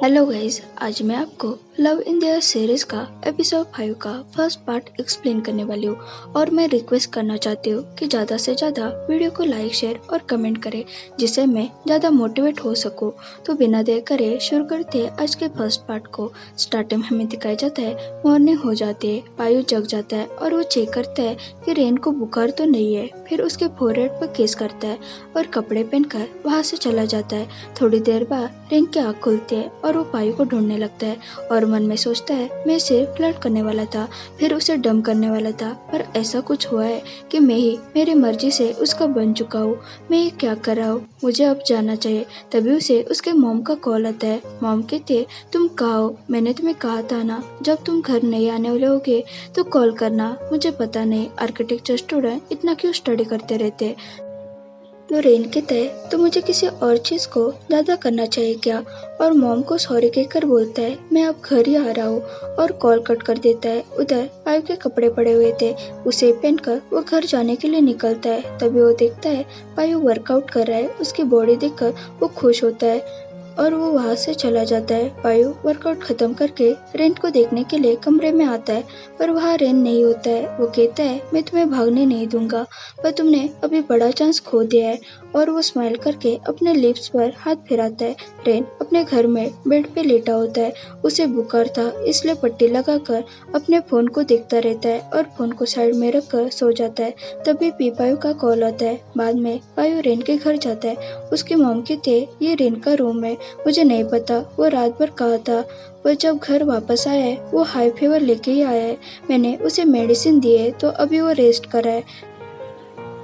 Hello guys, आज मैं आपको लव इन दियर सीरीज का एपिसोड 5 का फर्स्ट पार्ट एक्सप्लेन करने वाली हूँ और मैं रिक्वेस्ट करना चाहती हूँ कि ज़्यादा से ज़्यादा वीडियो को लाइक शेयर और कमेंट करें जिससे मैं ज़्यादा मोटिवेट हो सकूँ। तो बिना देर करे शुरू करते हैं आज के फर्स्ट पार्ट को। स्टार्टिंग में हमें दिखाया जाता है मॉर्निंग हो जाती है, पायु जग जाता है और वो चेक करता है कि रेन को बुखार तो नहीं है। फिर उसके फोरहेड पर किस करता है और कपड़े पहनकर वहाँ से चला जाता है। थोड़ी देर बाद रेन की आँख खुलती है और वो पायु को ढूंढने लगता है और मन में सोचता है मैं इसे फ्लर्ट करने वाला था, फिर उसे डम करने वाला था, पर ऐसा कुछ हुआ है कि मैं ही मेरी मर्जी से उसका बन चुका हूँ। मैं ये क्या कर रहा हूँ, मुझे अब जाना चाहिए। तभी उसे उसके मॉम का कॉल आता है। मॉम कहते हैं तुम कहाँ हो, मैंने तुम्हें कहा था ना जब तुम घर नहीं आने वाले होगे तो कॉल करना। मुझे पता नहीं आर्किटेक्चर स्टूडेंट इतना क्यों स्टडी करते रहते। तो रेन कहता है तो मुझे किसी और चीज को ज्यादा करना चाहिए क्या। और मॉम को सॉरी कहकर बोलता है मैं अब घर ही आ रहा हूँ और कॉल कट कर देता है। उधर पायु के कपड़े पड़े हुए थे, उसे पहनकर वो घर जाने के लिए निकलता है। तभी वो देखता है पायु वर्कआउट कर रहा है। उसकी बॉडी देखकर वो खुश होता है और वो वहाँ से चला जाता है। पायु वर्कआउट खत्म करके रेन को देखने के लिए कमरे में आता है, पर वहाँ रेन नहीं होता है। वो कहता है मैं तुम्हें भागने नहीं दूंगा, पर तुमने अभी बड़ा चांस खो दिया है। और वो स्माइल करके अपने लिप्स पर हाथ फिराता है। रेन अपने घर में बेड पे लेटा होता है। उसे बुखार था इसलिए पट्टी लगाकर अपने फोन को देखता रहता है और फोन को साइड में रखकर सो जाता है। तभी पी पायु का कॉल आता है। बाद में पायु रेन के घर जाता है। उसकी मॉम कहते ये रेन का रूम है, मुझे नहीं पता वो रात भर कहा था। पर जब घर वापस आया है वो हाई फीवर लेके ही आया है। मैंने उसे मेडिसिन दी है तो अभी वो रेस्ट कर रहा है।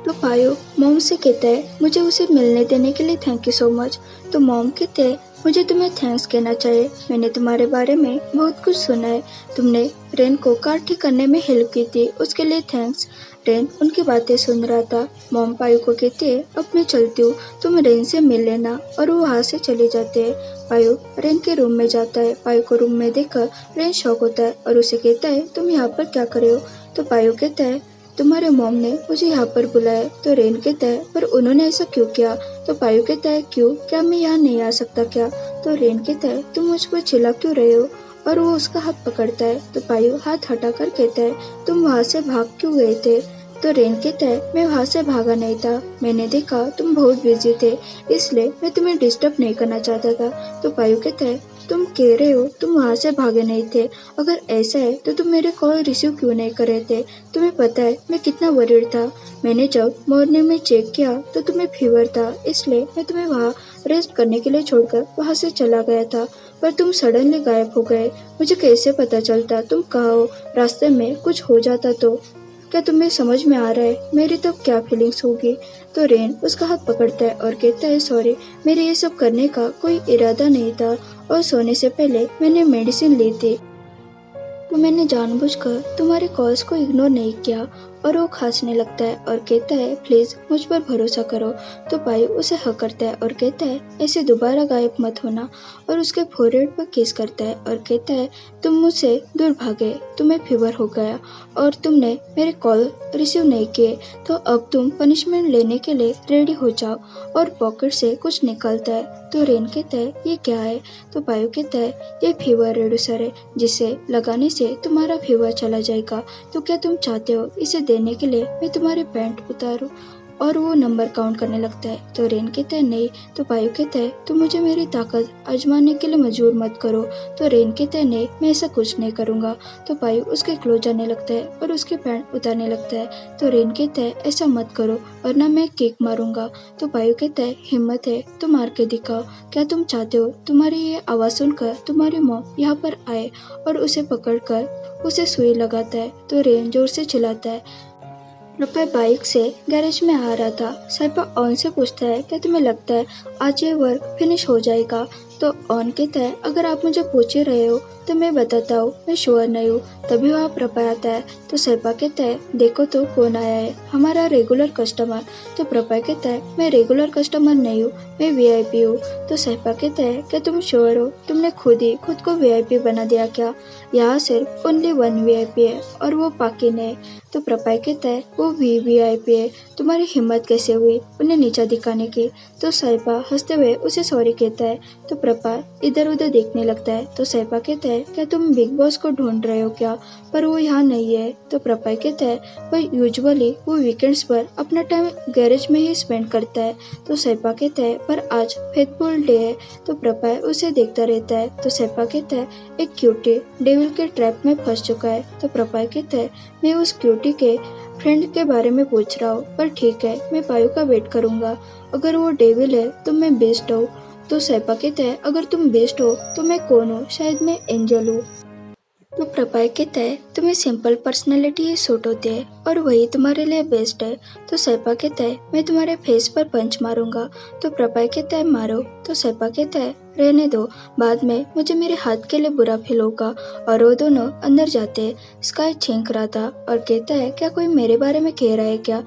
तो पायो मॉम से कहता है मुझे उसे मिलने देने के लिए थैंक यू सो मच। तो मॉम कहते हैं मुझे तुम्हें थैंक्स कहना चाहिए, मैंने तुम्हारे बारे में बहुत कुछ सुना है। तुमने रेन को कार ठीक करने में हेल्प की थी, उसके लिए थैंक्स। रेन उनकी बातें सुन रहा था। मॉम पायु को कहती है अब मैं चलती हूँ, तुम रेन से मिल लेना। और वो वहाँ से चले जाते हैं। पायु रेन के रूम में जाता है। पायु को रूम में देखकर रेन शॉक होता है और उसे कहता है तुम यहाँ पर क्या कर रहे हो। तो पायु कहता है तुम्हारे मॉम ने मुझे यहाँ पर बुलाया। तो रेन कहता है पर उन्होंने ऐसा क्यों किया। तो पायु कहता है क्यों, क्या मैं यहाँ नहीं आ सकता क्या। तो रेन कहता है तुम मुझ पर चिल्ला क्यों रहे हो। और वो उसका हाथ पकड़ता है। तो पायु हाथ हटाकर कहता है तुम वहाँ से भाग क्यों गए थे। तो रेन कहता है मैं वहाँ से भागा नहीं था, मैंने देखा तुम बहुत बिजी थे इसलिए मैं तुम्हें डिस्टर्ब नहीं करना चाहता था। तो पायु कहता है तुम कह रहे हो तुम वहाँ से भागे नहीं थे, अगर ऐसा है तो तुम मेरे कॉल रिसीव क्यों नहीं कर रहे थे। तुम्हें पता है मैं कितना वरीड था। मैंने जब मॉर्निंग में चेक किया तो तुम्हें फीवर था इसलिए मैं तुम्हें वहाँ रेस्ट करने के लिए छोड़कर वहाँ से चला गया था, पर तुम सडनली गायब हो गए। मुझे कैसे पता चलता तुम कहाँ हो, रास्ते में कुछ हो जाता तो। क्या तुम्हें समझ में आ रहा है मेरी तब क्या फीलिंग्स होगी। तो रेन उसका हाथ पकड़ता है और कहता है सॉरी, मेरे ये सब करने का कोई इरादा नहीं था और सोने से पहले मैंने मेडिसिन ली थी तो मैंने जानबूझकर तुम्हारे कॉल्स को इग्नोर नहीं किया। और वो खांसने लगता है और कहता है प्लीज मुझ पर भरोसा करो। तो पायु उसे हक करता है और कहता है ऐसे दोबारा गायब मत होना। और उसके फोरहेड पर किस करता है और कहता है तुम मुझसे दूर भागे, तुम्हें फीवर हो गया और तुमने मेरे कॉल रिसीव नहीं किए, तो अब तुम पनिशमेंट लेने के लिए रेडी हो जाओ। और पॉकेट से कुछ निकलता है। तो रेन कहता है ये क्या है। तो पायु कहता है ये फीवर रिड्यूसर है, जिसे लगाने से तुम्हारा फीवर चला जाएगा। तो क्या तुम चाहते हो इसे देने के लिए मैं तुम्हारी पैंट उतारूं। और वो नंबर काउंट करने लगता है। तो रेन कहता है नहीं। तो पायु कहता है तुम मुझे मेरी ताकत आजमाने के लिए मजबूर मत करो। तो रेन कहता है नहीं, मैं ऐसा कुछ नहीं करूंगा। तो पायु उसके क्लोज जाने लगता है और उसके पैंट उतारने लगता है। तो रेन कहता है ऐसा मत करो वरना मैं किक मारूंगा। तो पायु कहता है हिम्मत है तो मार के दिखाओ। क्या तुम चाहते हो तुम्हारी ये आवाज सुनकर तुम्हारी मॉम यहाँ पर आए और उसे पकड़कर उसे सुई लगाता है। तो रेन जोर से चिल्लाता है। रुपए बाइक से गैरेज में आ रहा था। साइपा ऑन से पूछता है क्या तुम्हें लगता है आज ये वर्क फिनिश हो जाएगा। तो ऑन कहता है अगर आप मुझे पूछ ही रहे हो तो मैं बताता हूँ, मैं श्योर नहीं हूँ। तभी वहाँ प्रपा आता है। तो सैपा कहता है देखो तो कौन आया है, हमारा रेगुलर कस्टमर। तो प्रपा कहता है मैं रेगुलर कस्टमर नहीं हूँ, मैं वीआईपी हूँ। तो सैपा कहता है क्या तुम श्योर हो, तुमने खुद को वीआईपी बना दिया क्या। यहाँ सिर्फ ओनली वन वीआईपी है और वो पाकिन है। तो प्रपाय कहता है वो वीवीआईपी है, तुम्हारी हिम्मत कैसे हुई उन्हें नीचा दिखाने की। तो सैफा हंसते हुए उसे सॉरी कहता है। तो प्रपाय इधर उधर देखने लगता है। तो सैफा कहता है क्या तुम बिग बॉस को ढूंढ रहे हो क्या, पर वो यहाँ नहीं है। तो प्रपाय कहता है पर यूजुअली वो वीकेंड्स पर अपना टाइम गैरेज में ही स्पेंड करता है। तो सैफा कहता है पर आज फेथफुल डे है। तो प्रपाय उसे देखता रहता है। तो सैफा कहता है एक क्यूटी डेविल के ट्रैप में फंस चुका है। तो प्रपाय कहता है मैं उस क्यूटी के फ्रेंड के बारे में पूछ रहा हूँ, पर ठीक है मैं पायु का वेट करूंगा। अगर वो डेविल है तो मैं बेस्ट हूँ। तो सैफा कहता है अगर तुम बेस्ट हो तो मैं कौन हूँ, शायद मैं एंजल हूँ। तो प्रपाय कहता है तुम्हें सिंपल पर्सनैलिटी ही सूट होती है और वही तुम्हारे लिए बेस्ट है। तो सैफा कहता है मैं तुम्हारे फेस पर पंच मारूंगा। तो प्रपाय कहता है मारो। तो सैफा कहता है रहने दो, बाद में मुझे मेरे हाथ के लिए बुरा फील होगा। और वो दोनों अंदर जाते हैं। स्काई छींक रहा था और कहता है क्या कोई मेरे बारे में कह रहा है क्या,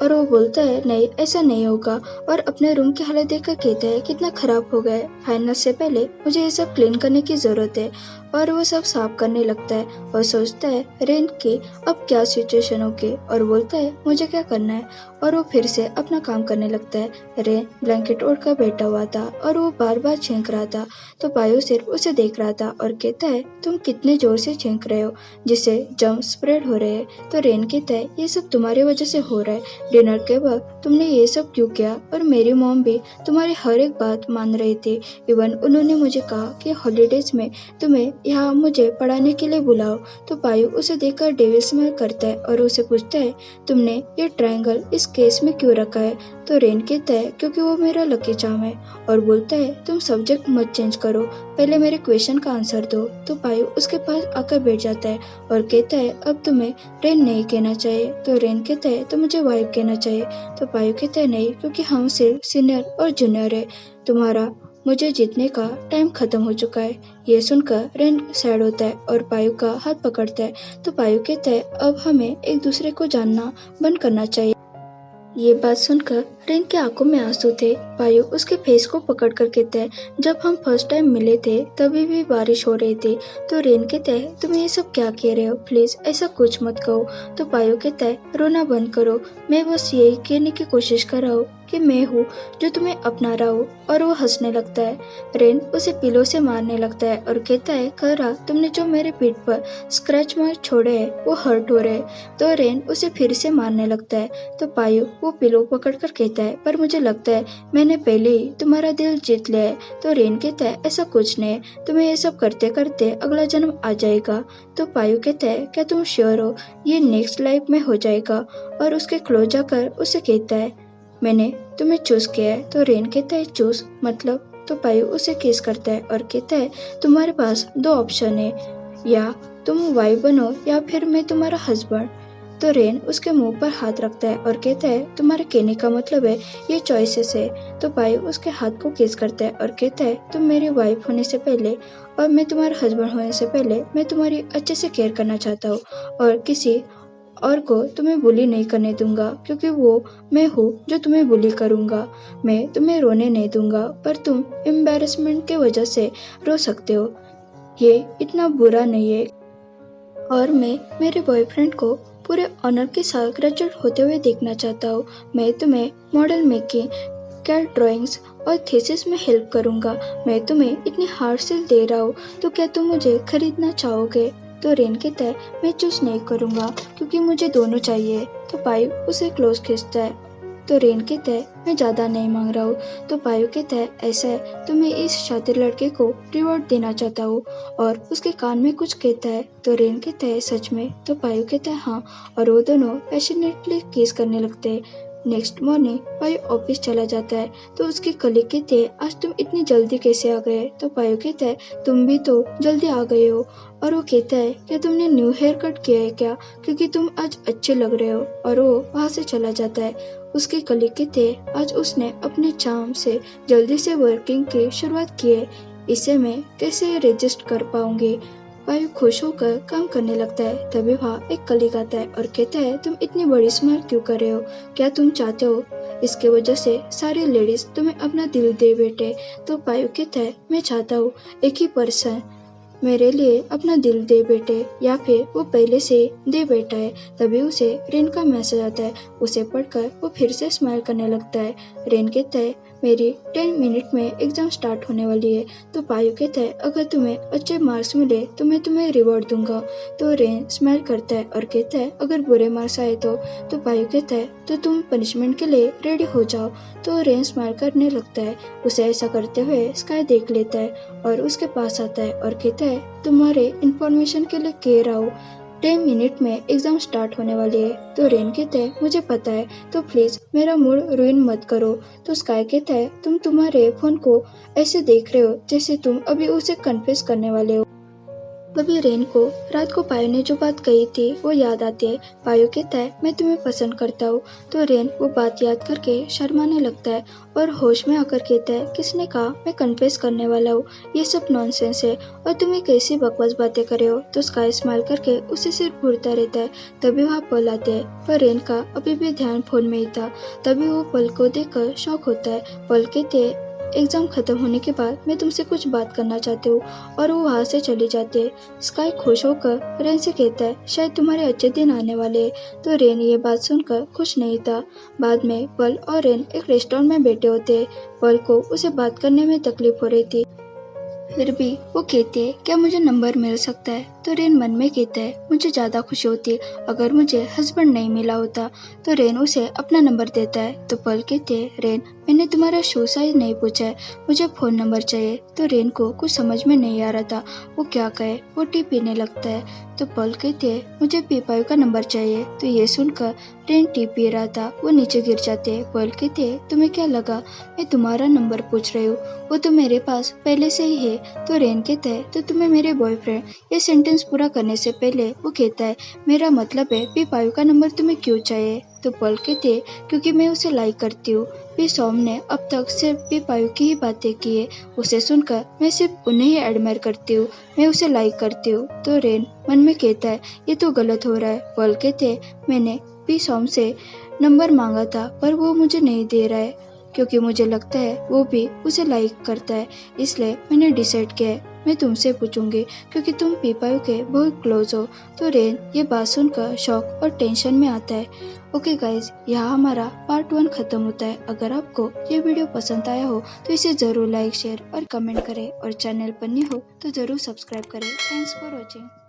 और वो बोलता है नहीं ऐसा नहीं होगा, और अपने रूम की हालत देखकर कहता है कितना खराब हो गया है, फाइनल से पहले मुझे ये सब क्लीन करने की जरूरत है। और वो सब साफ करने लगता है और सोचता है रेन की अब क्या सिचुएशन होगी, और बोलता है मुझे क्या करना है, और वो फिर से अपना काम करने लगता है। रेन ब्लैंकेट ओढ़कर बैठा हुआ था और वो बार बार छींक रहा था। तो पायो सिर्फ उसे देख रहा था और कहता है तुम कितने जोर से छींक रहे हो जिससे जर्म स्प्रेड हो रहे हैं। तो रेन कहता है ये सब तुम्हारी वजह से हो रहा है, डिनर के वक्त तुमने ये सब क्यों किया, और मेरी मॉम भी तुम्हारी हर एक बात मान रही थी। इवन उन्होंने मुझे कहा कि हॉलीडेज में तुम्हें यहाँ मुझे पढ़ाने के लिए बुलाओ। तो पायु उसे देखकर डेविल स्माइल करता है और उसे पूछता है तुमने ये ट्रायंगल इस केस में क्यों रखा है। तो रेन कहता है क्योंकि वो मेरा लकी चार्म है, और बोलता है तुम सब्जेक्ट मत चेंज करो, पहले मेरे क्वेश्चन का आंसर दो। तो पायु उसके पास आकर बैठ जाता है और कहता है अब तुम्हें रेन नहीं कहना चाहिए। तो रेन कहता है तो मुझे वाइफ कहना चाहिए। तो पायु कहता है नहीं, क्योंकि हम सिर्फ सीनियर और जूनियर है, तुम्हारा मुझे जीतने का टाइम खत्म हो चुका है। ये सुनकर रेन सैड होता है और पायु का हाथ पकड़ता है। तो पायु कहता है अब हमें एक दूसरे को जानना बंद करना चाहिए। ये बात सुनकर रेन की आंखों में आंसू थे। पायु उसके फेस को पकड़कर कहता है जब हम फर्स्ट टाइम मिले थे तभी भी बारिश हो रही थी। तो रेन कहता है तुम ये सब क्या कह रहे हो, प्लीज ऐसा कुछ मत कहो। तो पायु कहता है रोना बंद करो, मैं बस यही कहने की कोशिश कर रहा हूँ कि मैं हूँ जो तुम्हें अपना रहा हूँ। और वो हंसने लगता है। रेन उसे पिलो से मारने लगता है और कहता है करा तुमने जो मेरे पीठ पर स्क्रैच मार्क छोड़े हैं वो हर्ट हो रहे हैं। तो रेन उसे फिर से मारने लगता है। तो पायु वो पिलो पकड़कर कहता है पर मुझे लगता है मैंने पहले ही तुम्हारा दिल जीत लिया है। तो रेन कहता है ऐसा कुछ नहीं है, तुम्हें ये सब करते करते अगला जन्म आ जाएगा। तो पायु कहता है क्या तुम श्योर हो ये नेक्स्ट लाइफ में हो जाएगा, और उसके क्लोज जाकर उसे कहता है मैंने तुम्हें चूज किया है। तो रेन कहता है चूज मतलब। तो पायु उसे किस करता है और कहता है तुम्हारे पास दो ऑप्शन है, या तुम वाइफ बनो या फिर मैं तुम्हारा हस्बैंड। तो रेन उसके मुंह पर हाथ रखता है और कहता है तुम्हारे कहने का मतलब है ये चॉइसेस है। तो पायु उसके हाथ को किस करता है और कहता है तुम मेरी वाइफ होने से पहले और मैं तुम्हारा हस्बैंड होने से पहले मैं तुम्हारी अच्छे से केयर करना चाहता हूँ, और किसी और को तुम्हें बुली नहीं करने दूंगा, क्योंकि वो मैं हूँ जो तुम्हें बुली करूंगा। मैं तुम्हें रोने नहीं दूंगा, पर तुम एम्बैरेसमेंट के वजह से रो सकते हो, ये इतना बुरा नहीं है। और मैं मेरे बॉयफ्रेंड को पूरे ऑनर के साथ ग्रेजुएट होते हुए देखना चाहता हूँ। मैं तुम्हें मॉडल मेकिंग, कैट ड्राइंग्स और थीसिस में हेल्प करूंगा। मैं तुम्हें इतनी हार्ड सेल दे रहा हूँ, तो क्या तुम मुझे खरीदना चाहोगे। तो रेन कहता है मैं चूज नहीं करूंगा क्योंकि मुझे दोनों चाहिए। तो पायु उसे क्लोज खींचता है। तो रेन कहता है मैं ज्यादा नहीं मांग रहा हूँ। तो पायु कहता है ऐसा है तो मैं इस शातिर लड़के को रिवॉर्ड देना चाहता हूँ, और उसके कान में कुछ कहता है। तो रेन कहता है सच में। तो पायु कहता है हाँ, और वो दोनों पैशनेटली किस करने लगते हैं। नेक्स्ट मॉर्निंग पायु ऑफिस चला जाता है। तो उसकी कलीग कहते हैं आज तुम इतनी जल्दी कैसे आ गए। तो पायु कहता है तुम भी तो जल्दी आ गए हो। और वो कहता है क्या तुमने न्यू हेयर कट किया है क्या, क्योंकि तुम आज अच्छे लग रहे हो। और वो वहाँ से चला जाता है। उसके कलीग कहते हैं आज उसने अपने चार्म से जल्दी से वर्किंग की शुरुआत की है, इसे मैं कैसे रजिस्ट कर पाऊंगी। पायु खुश होकर काम करने लगता है। तभी वहाँ एक कलीग आता है और कहता है तुम इतनी बड़ी स्माइल क्यों कर रहे हो, क्या तुम चाहते हो इसके वजह से सारी लेडीज तुम्हें अपना दिल दे बैठे। तो पायु कहता है मैं चाहता हूँ एक ही पर्सन मेरे लिए अपना दिल दे बेटे, या फिर वो पहले से दे बैठा है। तभी उसे रेन का मैसेज आता है। उसे पढ़कर वो फिर से स्माइल करने लगता है। रेन कहता है, मेरी 10 मिनट में एग्जाम स्टार्ट होने वाली है। तो पायु कहता है, अगर तुम्हें अच्छे मार्क्स मिले तो मैं तुम्हें रिवॉर्ड दूंगा। तो रेन स्माइल करता है और कहता है, अगर बुरे मार्क्स आए तो पायु कहता है, तो तुम पनिशमेंट के लिए रेडी हो जाओ। तो रेन स्माइल करने लगता है। उसे ऐसा करते हुए स्काई देख लेता है और उसके पास आता है और कहता है, तुम्हारे इंफॉर्मेशन के लिए कह रहा हूँ, 10 मिनट में एग्जाम स्टार्ट होने वाली है। तो रेन कहता है, मुझे पता है, तो प्लीज मेरा मूड रुइन मत करो। तो स्काई कहता है, तुम तुम्हारे फोन को ऐसे देख रहे हो जैसे तुम अभी उसे कन्फेस करने वाले हो। तभी रेन को रात को पायु ने जो बात कही थी वो याद आती है। पायु कहता है, मैं तुम्हें पसंद करता हूँ। तो रेन वो बात याद करके शर्माने लगता है और होश में आकर कहता है, किसने कहा मैं कन्फेस करने वाला हूँ? ये सब नॉनसेंस है और तुम्हें कैसी बकवास बातें करे हो। तो स्काई स्माइल करके उसे सिर्फ घूरता रहता है। तभी वहाँ पल आते हैं, पर रेन का अभी भी ध्यान फोन में ही था। तभी वो पल को देखकर शॉक होता है। पल कहते है, एग्जाम खत्म होने के बाद मैं तुमसे कुछ बात करना चाहती हूँ, और वो वहाँ से चली जाती है। स्काई खुश होकर रेन से कहता है, शायद तुम्हारे अच्छे दिन आने वाले हैं। तो रेन ये बात सुनकर खुश नहीं था। बाद में पल और रेन एक रेस्टोरेंट में बैठे होते हैं। पल को उसे बात करने में तकलीफ हो रही थी, फिर भी वो कहते हैं, क्या मुझे नंबर मिल सकता है? तो रेन मन में कहता है, मुझे ज्यादा खुशी होती अगर मुझे हस्बैंड नहीं मिला होता। तो रेन उसे अपना नंबर देता है। तो पल कहते हैं, रेन मैंने तुम्हारा शू साइज नहीं पूछा है, मुझे फोन नंबर चाहिए। तो रेन को कुछ समझ में नहीं आ रहा था वो क्या कहे। वो टी पीने लगता है। तो पल कहते हैं, मुझे पी5 का नंबर चाहिए। तो ये सुनकर रेन टी पी रहा था, वो नीचे गिर जाते हैं। पल कहते हैं, तुम्हें क्या लगा मैं तुम्हारा नंबर पूछ रही हूँ? वो तो मेरे पास पहले से ही है। तो रेन कहता है, तो तुम्हें मेरे बॉयफ्रेंड? ये सेंटेंस पूरा करने से पहले वो कहता है, मेरा मतलब है पी5 का नंबर तुम्हें क्यों चाहिए? तो पल कहते हैं, क्योंकि मैं उसे लाइक करती हूँ। पी सॉम ने अब तक सिर्फ पी5 की ही बातें की है। उसे सुनकर मैं सिर्फ उन्हें ही एडमायर करती हूँ, मैं उसे लाइक करती हूँ। तो रेन मन में कहता है, ये तो गलत हो रहा है। पल कहते हैं, मैंने पी सॉम से नंबर मांगा था पर वो मुझे नहीं दे रहा है, क्योंकि मुझे लगता है वो भी उसे लाइक करता है। इसलिए मैंने डिसाइड किया है मैं तुमसे पूछूंगी, क्योंकि तुम पी5 के बहुत क्लोज हो। तो रेन ये बात सुनकर शॉक और टेंशन में आता है। ओके गाइज, यहाँ हमारा पार्ट 1 खत्म होता है। अगर आपको ये वीडियो पसंद आया हो तो इसे जरूर लाइक, शेयर और कमेंट करें, और चैनल पर न्यू हो तो जरूर सब्सक्राइब करें। Thanks for watching.